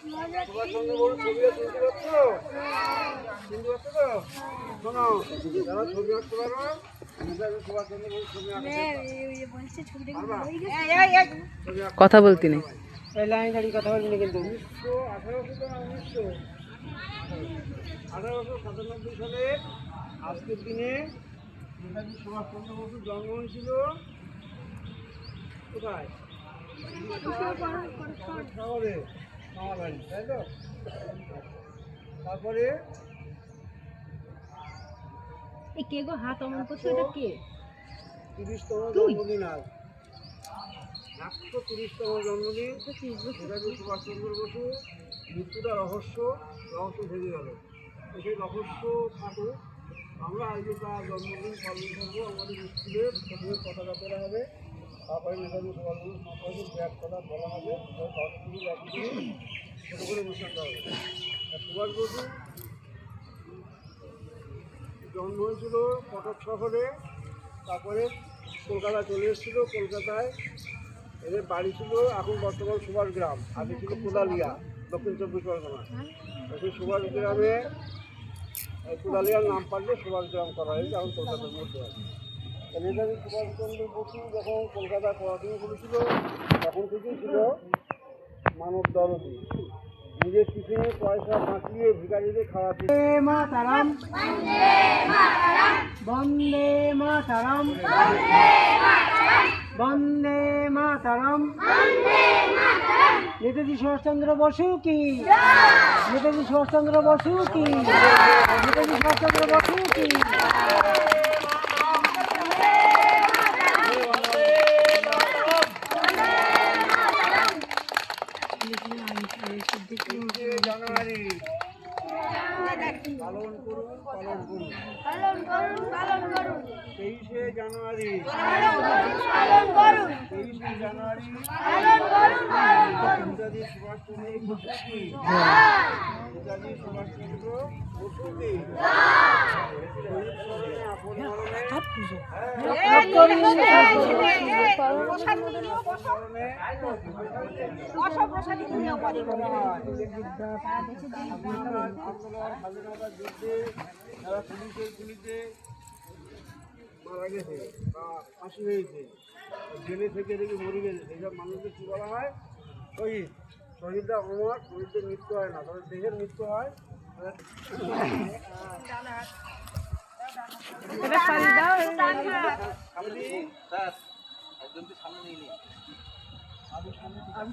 সুভাষচন্দ্র বসু ছবি তুলতে পারছো? চিনতে পারছো তো? শোনো, যারা ছবি আঁকতে পারো সুভাষচন্দ্র বসু ছবি কথা বলতে নেই। কথা বলবি না কিন্তু 1897 সালে আজকের দিনে নেতাজি সুভাষচন্দ্র বসুর জন্ম হয়েছিল কোথায়? শহরে, মামাবাড়ি, তাই তো? তারপরে কে গো হাত অমন করছো? এটা কে? 30তম জন্মদিন আজ, 130তম জন্মদিন নেতাজি সুভাষচন্দ্র বসু। মৃত্যুটা রহস্য ভেঙে গেল। সেই রহস্য থাকুক, আমরা আজ তার জন্মদিন পালন করবো। আমাদের স্কুলে প্রথমে পতাকা তোলা হবে, তারপরে নেতাজি সুভাষচন্দ্র সম্পর্কে ব্যাগ কথা বলা হবে, ছোটো করে অনুষ্ঠান করা হবে। সুভাষ বসু জন্ম হয়েছিল কটক শহরে, তারপরে কলকাতা চলে এসেছিল। কলকাতায় এদের বাড়ি ছিল এখন বর্তমান সুভাষ গ্রাম, আগে ছিল কোদালিয়া, দক্ষিণ 24 পরগনা। সেই সুভাষ গ্রামে কোদালিয়ার নাম পাল্টে সুভাষ গ্রাম করা হয়েছে, এখন কলকাতার মধ্যে আছে। নেতাজি সুভাষচন্দ্র বসু যখন কলকাতায় পড়াশোনা করেছিল তখন থেকেই ছিল মানব দরদি। নিজের টিফিনে পয়সা বাঁচিয়ে ভিখারিদের খাওয়াতে। মাতারাম বন্দে মাতারাম, বন্দে মাতারাম। নেতাজি সুভাষচন্দ্র বসু কি, নেতাজি সুভাষচন্দ্র বসু কি, নেতাজি সুভাষচন্দ্র বসু কি। জানুয়ারি পালন করুন, পালন করুন, পালন করুন, পালন করুন। 23শে জানুয়ারি পালন করুন, 23শে জানুয়ারি পালন করুন, পালন করুন। নেতাজি সুভাষচন্দ্র বসু কি, নেতাজি সুভাষচন্দ্র বসু কি। স্বাধীনতার যুদ্ধে যারা পুলিশে মারা গেছে বা ফাঁসি হয়েছে, জেলে থেকে দেখে মরে গেছে, সেইসব মানুষদের কী বলা হয়? শহীদ। শহীদরা অমর, শহীদদের মৃত্যু হয় না, তবে দেহের মৃত্যু হয়। সামনে